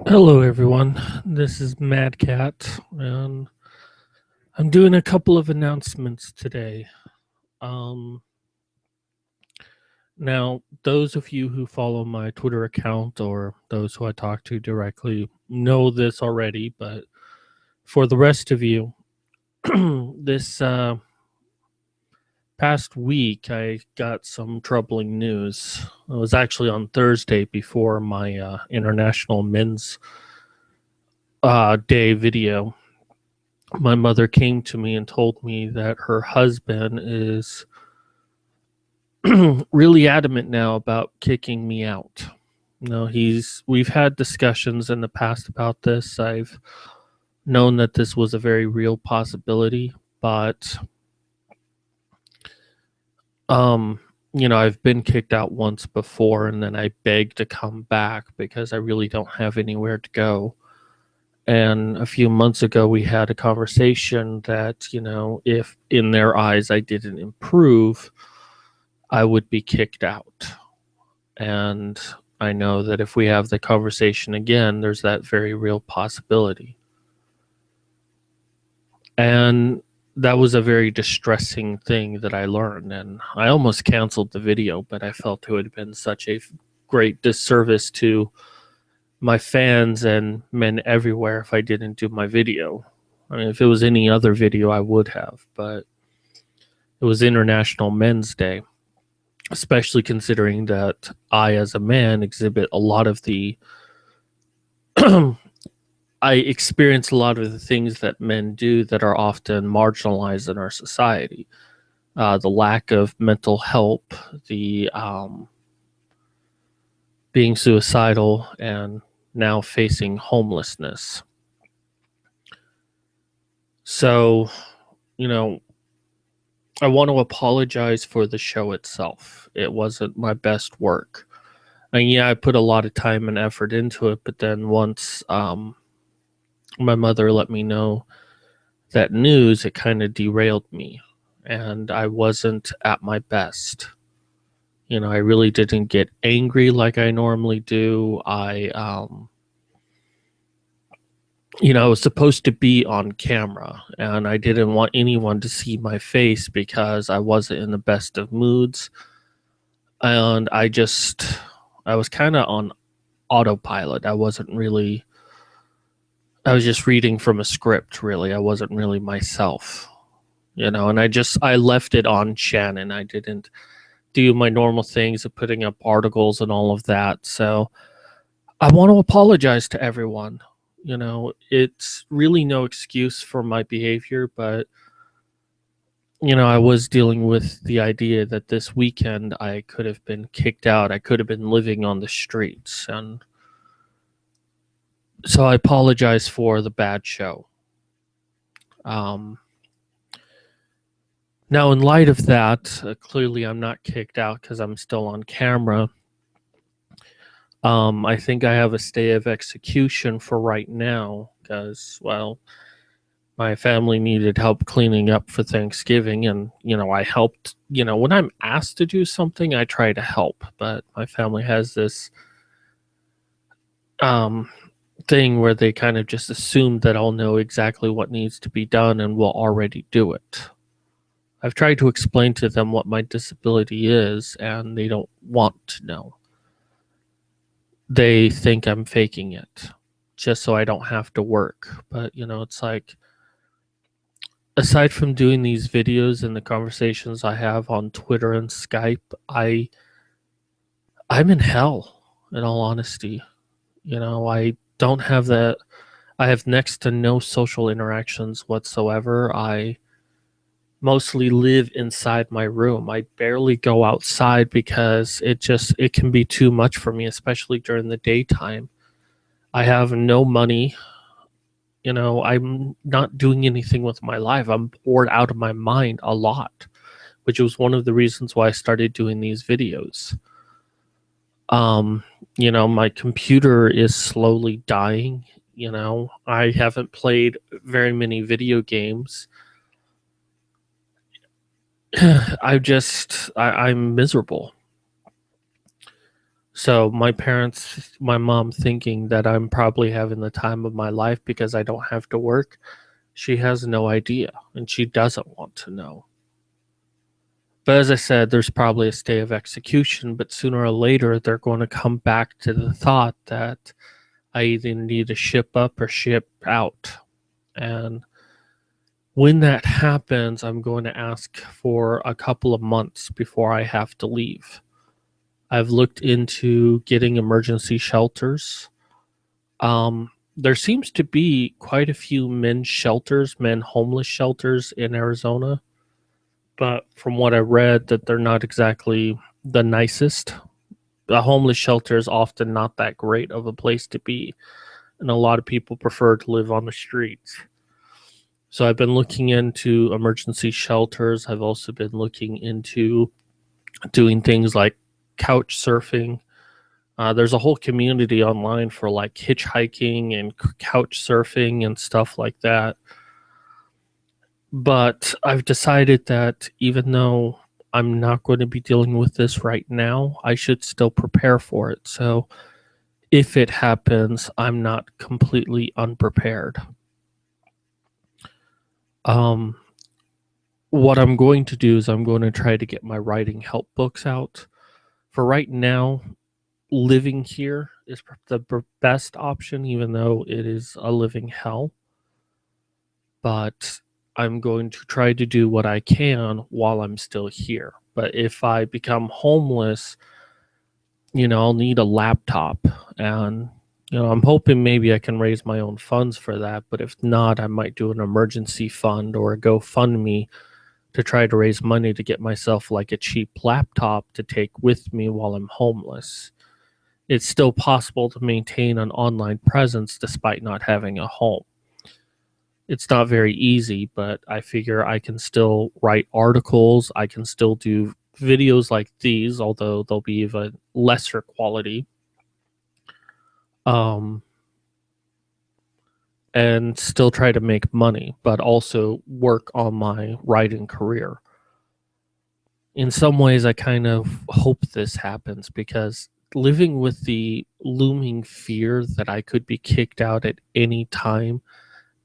Hello, everyone. This is Mad Cat, and I'm doing a couple of announcements today. Um, Now, those of you who follow my Twitter account or those who I talk to directly know this already, but for the rest of you, this past week I got some troubling news. It was actually on Thursday before my International Men's Day video. My mother came to me and told me that her husband is really adamant now about kicking me out. We've had discussions in the past about this. I've known that this was a very real possibility, but um I've been kicked out once before and then I begged to come back because I really don't have anywhere to go. And a few months ago, we had a conversation that, if in their eyes I didn't improve, I would be kicked out. And I know that if we have the conversation again, there's that very real possibility. And that was a very distressing thing that I learned. And I almost canceled the video, but I felt it would have been such a great disservice to my fans and men everywhere if I didn't do my video. I mean, if it was any other video, I would have, but it was International Men's Day, especially considering that I, as a man, exhibit a lot of the. I experience a lot of the things that men do that are often marginalized in our society. The lack of mental help, the being suicidal, and now facing homelessness. So, you know, I want to apologize for the show itself. It wasn't my best work. And yeah, I put a lot of time and effort into it, but then once my mother let me know that news, it kind of derailed me and I wasn't at my best. I really didn't get angry like I normally do. I was supposed to be on camera and I didn't want anyone to see my face because I wasn't in the best of moods. And I was kind of on autopilot. I was just reading from a script, really. I wasn't really myself, and I left it on Shannon. I didn't do my normal things of putting up articles and all of that. So I want to apologize to everyone. It's really no excuse for my behavior, but I was dealing with the idea that this weekend I could have been kicked out. I could have been living on the streets. And so I apologize for the bad show. Um, Now, in light of that, clearly I'm not kicked out because I'm still on camera. I think I have a stay of execution for right now because, well, my family needed help cleaning up for Thanksgiving, and I helped. When I'm asked to do something, I try to help, but my family has this um, thing where they kind of just assume that I'll know exactly what needs to be done and will already do it. I've tried to explain to them what my disability is, and they don't want to know. They think I'm faking it just so I don't have to work. But, it's like, aside from doing these videos and the conversations I have on Twitter and Skype, I'm in hell, in all honesty. I don't have that. I have next to no social interactions whatsoever. I mostly live inside my room. I barely go outside because it can be too much for me, especially during the daytime. I have no money. I'm not doing anything with my life. I'm bored out of my mind a lot, which was one of the reasons why I started doing these videos. Um, my computer is slowly dying. I haven't played very many video games. I'm miserable. So my mom thinking that I'm probably having the time of my life because I don't have to work, she has no idea and she doesn't want to know. But as I said, there's probably a stay of execution, but sooner or later they're going to come back to the thought that I either need to ship up or ship out. And when that happens, I'm going to ask for a couple of months before I have to leave. I've looked into getting emergency shelters. There seems to be quite a few men homeless shelters in Arizona, but from what I read, that they're not exactly the nicest. A homeless shelter is often not that great of a place to be, and a lot of people prefer to live on the streets. So I've been looking into emergency shelters. I've also been looking into doing things like couch surfing. There's a whole community online for like hitchhiking and couch surfing and stuff like that. But I've decided that even though I'm not going to be dealing with this right now, I should still prepare for it. So if it happens, I'm not completely unprepared. Um, what I'm going to do is I'm going to try to get my writing help books out. For right now, living here is the best option, even though it is a living hell. But I'm going to try to do what I can while I'm still here. But if I become homeless, I'll need a laptop. And, I'm hoping maybe I can raise my own funds for that. But if not, I might do an emergency fund or a GoFundMe to try to raise money to get myself like a cheap laptop to take with me while I'm homeless. It's still possible to maintain an online presence despite not having a home. It's not very easy, but I figure I can still write articles. I can still do videos like these, although they'll be of a lesser quality. Um, and still try to make money, but also work on my writing career. In some ways, I kind of hope this happens because living with the looming fear that I could be kicked out at any time,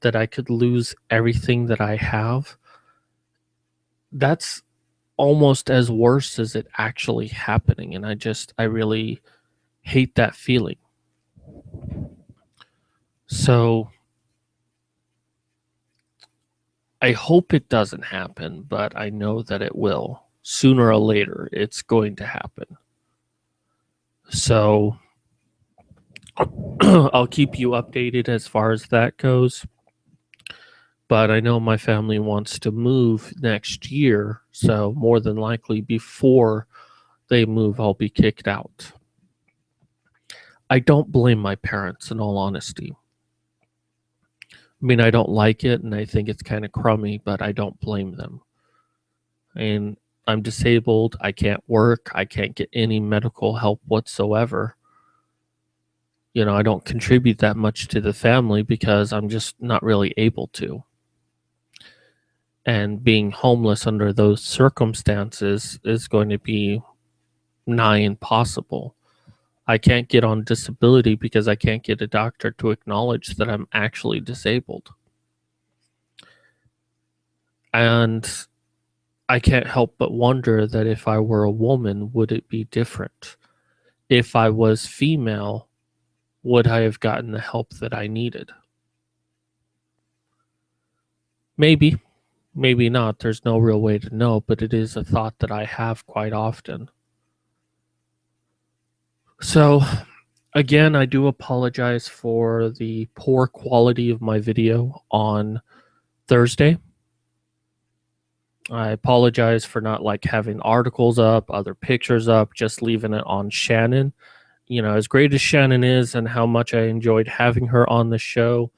that I could lose everything that I have, that's almost as worse as it actually happening. And I really hate that feeling. So I hope it doesn't happen, but I know that it will. Sooner or later, it's going to happen. So I'll keep you updated as far as that goes. But I know my family wants to move next year, so more than likely before they move, I'll be kicked out. I don't blame my parents, in all honesty. I mean, I don't like it and I think it's kind of crummy, but I don't blame them. And I'm disabled. I can't work. I can't get any medical help whatsoever. I don't contribute that much to the family because I'm just not really able to. And being homeless under those circumstances is going to be nigh impossible. I can't get on disability because I can't get a doctor to acknowledge that I'm actually disabled. And I can't help but wonder that if I were a woman, would it be different? If I was female, would I have gotten the help that I needed? Maybe, maybe not. There's no real way to know, but it is a thought that I have quite often. So, again, I do apologize for the poor quality of my video on Thursday. I apologize for not like having articles up, other pictures up, just leaving it on Shannon. As great as Shannon is and how much I enjoyed having her on the show,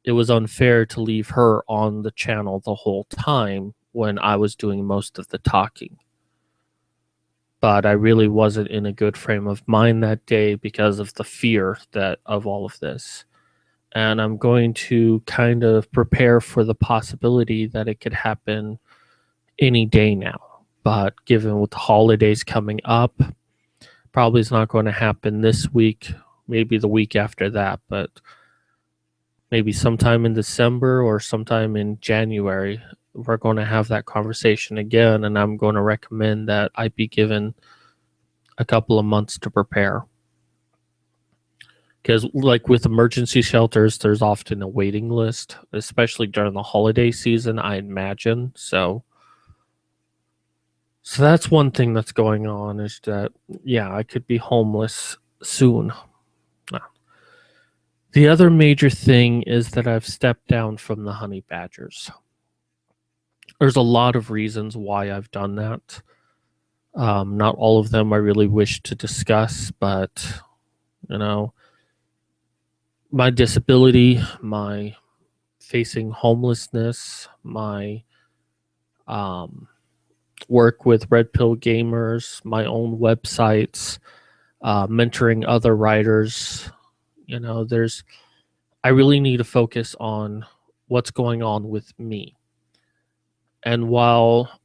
it was unfair to leave her on the channel the whole time when I was doing most of the talking. But I really wasn't in a good frame of mind that day because of the fear of all of this. And I'm going to kind of prepare for the possibility that it could happen any day now. But given with the holidays coming up, Probably is not going to happen this week, maybe the week after that, but maybe sometime in December or sometime in January, we're going to have that conversation again. And I'm going to recommend that I be given a couple of months to prepare. Because, like with emergency shelters, there's often a waiting list, especially during the holiday season, I imagine. So that's one thing that's going on is that, yeah, I could be homeless soon. The other major thing is that I've stepped down from the honey badgers. There's a lot of reasons why I've done that. Not all of them I really wish to discuss, but you know, my disability, my facing homelessness, my work with Red Pill Gamers, my own websites, mentoring other writers. I really need to focus on what's going on with me. And while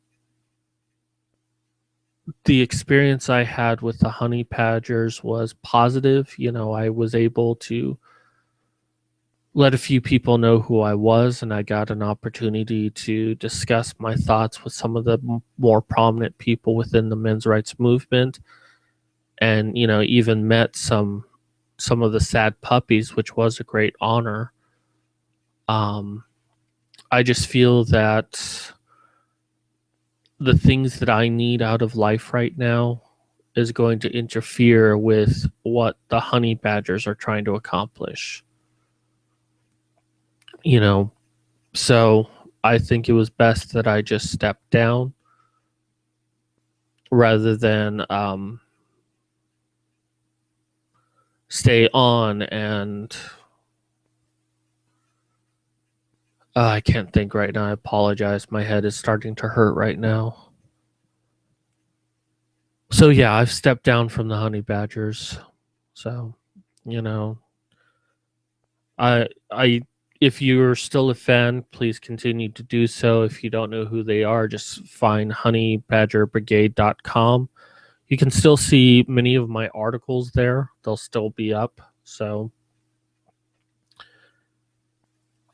the experience I had with the honey badgers was positive, I was able to let a few people know who I was, and I got an opportunity to discuss my thoughts with some of the more prominent people within the men's rights movement, and even met some of the sad puppies, which was a great honor. I just feel that the things that I need out of life right now is going to interfere with what the honey badgers are trying to accomplish. So I think it was best that I just stepped down rather than stay on. And I can't think right now. I apologize. My head is starting to hurt right now. So yeah, I've stepped down from the honey badgers. So, I if you're still a fan, please continue to do so. If you don't know who they are, just find honeybadgerbrigade.com. You can still see many of my articles there. They'll still be up. So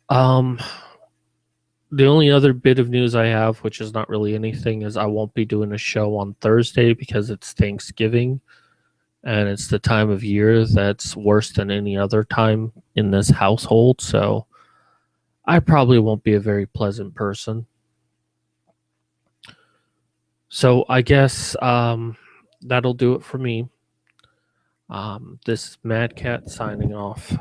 the only other bit of news I have, which is not really anything, is I won't be doing a show on Thursday because it's Thanksgiving. And it's the time of year that's worse than any other time in this household. So I probably won't be a very pleasant person. So I guess that'll do it for me. This is Mad Cat signing off.